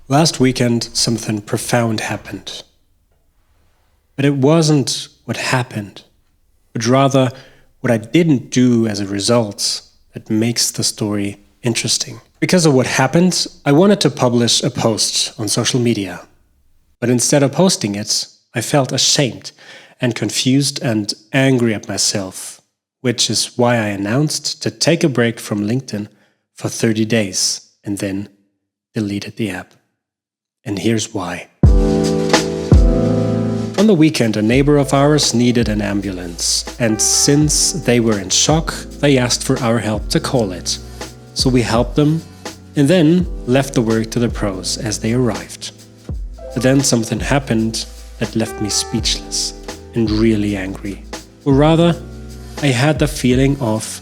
Last weekend, something profound happened. But it wasn't what happened, but rather what I didn't do as a result that makes the story interesting. Because of what happened, I wanted to publish a post on social media. But instead of posting it, I felt ashamed and confused and angry at myself, which is why I announced to take a break from LinkedIn for 30 days and then deleted the app. And here's why. On the weekend, a neighbor of ours needed an ambulance, and since they were in shock, they asked for our help to call it. So we helped them and then left the work to the pros as they arrived. But then something happened that left me speechless and really angry. Or rather, I had the feeling of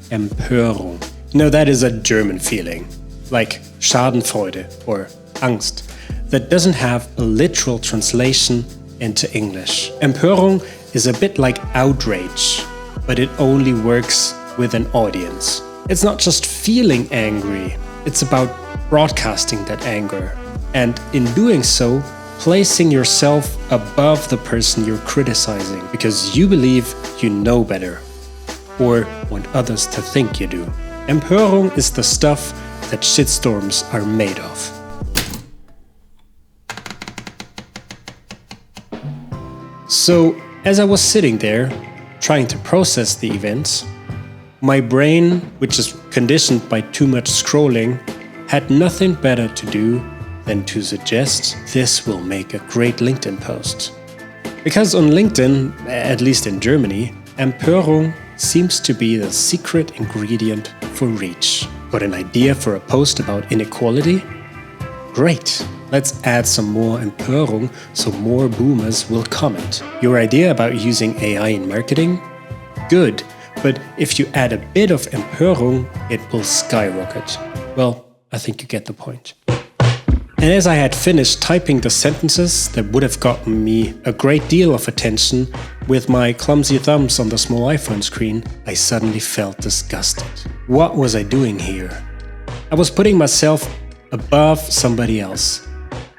Empörung. That is a German feeling, like Schadenfreude or Angst, that doesn't have a literal translation into English. Empörung is a bit like outrage, but it only works with an audience. It's not just feeling angry, it's about broadcasting that anger, and in doing so, placing yourself above the person you're criticizing because you believe you know better, or want others to think you do. Empörung is the stuff that shitstorms are made of. So, as I was sitting there, trying to process the events, my brain, which is conditioned by too much scrolling, had nothing better to do than to suggest this will make a great LinkedIn post. Because on LinkedIn, at least in Germany, Empörung seems to be the secret ingredient for reach. Got an idea for a post about inequality? Great! Let's add some more Empörung so more boomers will comment. Your idea about using AI in marketing? Good, but if you add a bit of Empörung, it will skyrocket. Well, I think you get the point. And as I had finished typing the sentences that would have gotten me a great deal of attention with my clumsy thumbs on the small iPhone screen, I suddenly felt disgusted. What was I doing here? I was putting myself above somebody else,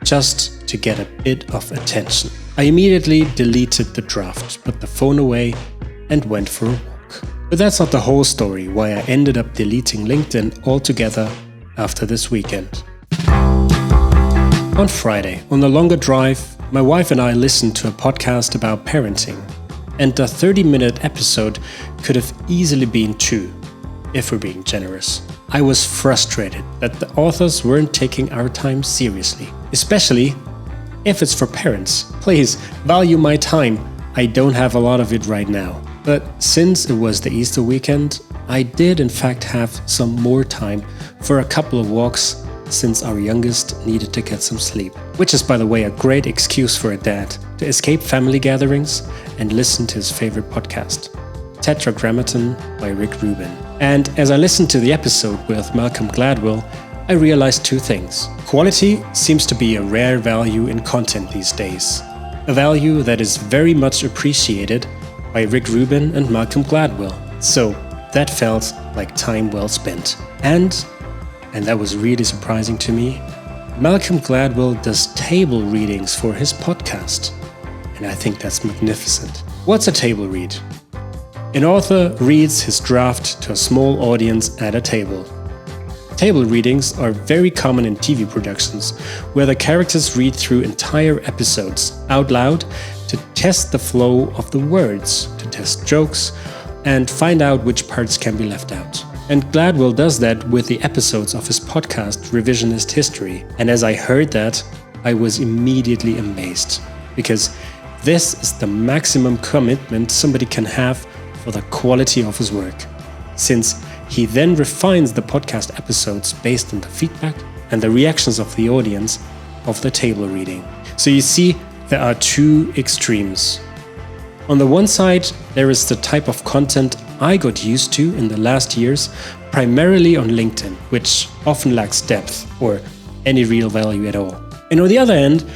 just to get a bit of attention. I immediately deleted the draft, put the phone away, and went for a walk. But that's not the whole story why I ended up deleting LinkedIn altogether after this weekend. On Friday, on the longer drive, my wife and I listened to a podcast about parenting, and the 30-minute episode could have easily been 2, if we're being generous. I was frustrated that the authors weren't taking our time seriously, especially if it's for parents. Please, value my time. I don't have a lot of it right now. But since it was the Easter weekend, I did in fact have some more time for a couple of walks since our youngest needed to get some sleep. Which is, by the way, a great excuse for a dad to escape family gatherings and listen to his favorite podcast, Tetragrammaton by Rick Rubin. And as I listened to the episode with Malcolm Gladwell, I realized 2 things. Quality seems to be a rare value in content these days. A value that is very much appreciated by Rick Rubin and Malcolm Gladwell. So that felt like time well spent. And that was really surprising to me, Malcolm Gladwell does table readings for his podcast. And I think that's magnificent. What's a table read? An author reads his draft to a small audience at a table. Table readings are very common in TV productions, where the characters read through entire episodes out loud to test the flow of the words, to test jokes, and find out which parts can be left out. And Gladwell does that with the episodes of his podcast, Revisionist History. And as I heard that, I was immediately amazed, because this is the maximum commitment somebody can have for the quality of his work, since he then refines the podcast episodes based on the feedback and the reactions of the audience of the table reading. So you see, there are 2 extremes. On the one side, there is the type of content I got used to in the last years, primarily on LinkedIn, which often lacks depth or any real value at all. And on the other end,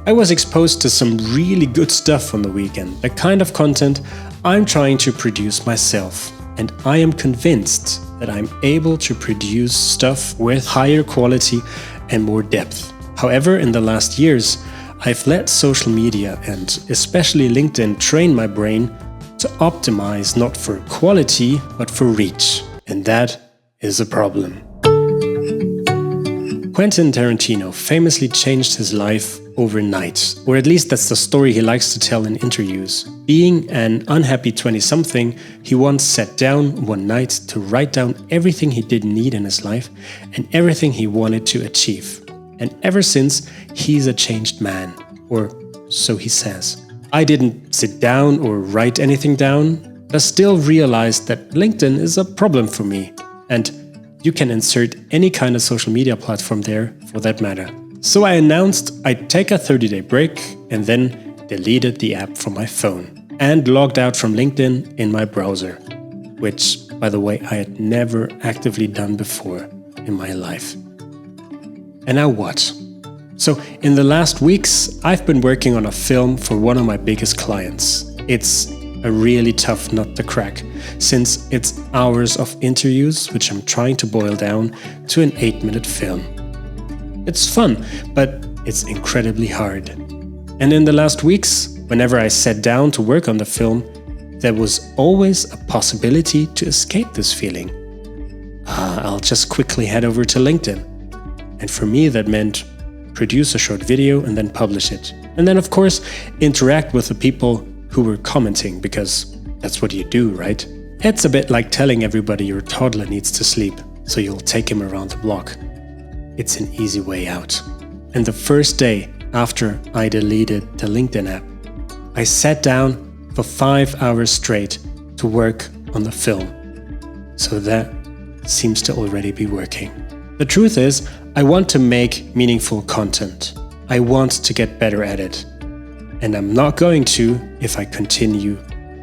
I was exposed to some really good stuff on the weekend, the kind of content I'm trying to produce myself. And I am convinced that I'm able to produce stuff with higher quality and more depth. However, in the last years, I've let social media and especially LinkedIn train my brain to optimize not for quality, but for reach. And that is a problem. Quentin Tarantino famously changed his life overnight, or at least that's the story he likes to tell in interviews. Being an unhappy 20-something, he once sat down one night to write down everything he didn't need in his life and everything he wanted to achieve. And ever since, he's a changed man, or so he says. I didn't sit down or write anything down, but I still realized that LinkedIn is a problem for me, and you can insert any kind of social media platform there for that matter. So I announced I'd take a 30-day break and then deleted the app from my phone and logged out from LinkedIn in my browser, which, by the way, I had never actively done before in my life. And now what? So in the last weeks, I've been working on a film for one of my biggest clients. It's a really tough nut to crack, since it's hours of interviews which I'm trying to boil down to an 8-minute film. It's fun, but it's incredibly hard. And in the last weeks, whenever I sat down to work on the film, there was always a possibility to escape this feeling. I'll just quickly head over to LinkedIn. And for me, that meant produce a short video and then publish it. And then, of course, interact with the people who were commenting, because that's what you do, right? It's a bit like telling everybody your toddler needs to sleep, so you'll take him around the block. It's an easy way out. And the first day after I deleted the LinkedIn app, I sat down for 5 hours straight to work on the film. So that seems to already be working. The truth is, I want to make meaningful content. I want to get better at it. And I'm not going to if I continue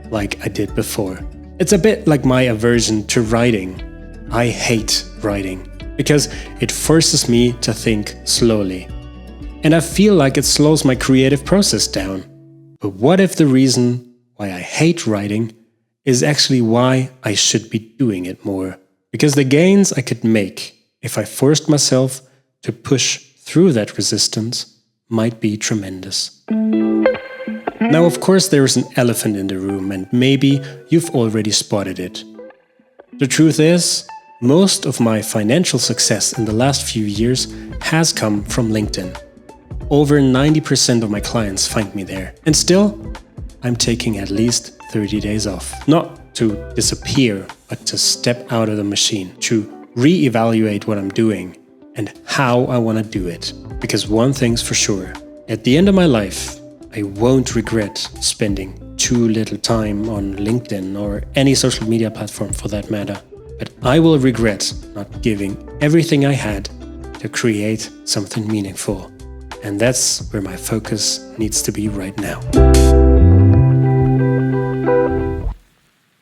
like I did before. It's a bit like my aversion to writing. I hate writing because it forces me to think slowly. And I feel like it slows my creative process down. But what if the reason why I hate writing is actually why I should be doing it more? Because the gains I could make if I forced myself to push through that resistance might be tremendous. Now, of course, there is an elephant in the room, and maybe you've already spotted it. The truth is, most of my financial success in the last few years has come from LinkedIn. Over 90% of my clients find me there. And still, I'm taking at least 30 days off. Not to disappear, but to step out of the machine, to re-evaluate what I'm doing and how I want to do it. Because one thing's for sure, at the end of my life, I won't regret spending too little time on LinkedIn or any social media platform for that matter. But I will regret not giving everything I had to create something meaningful. And that's where my focus needs to be right now.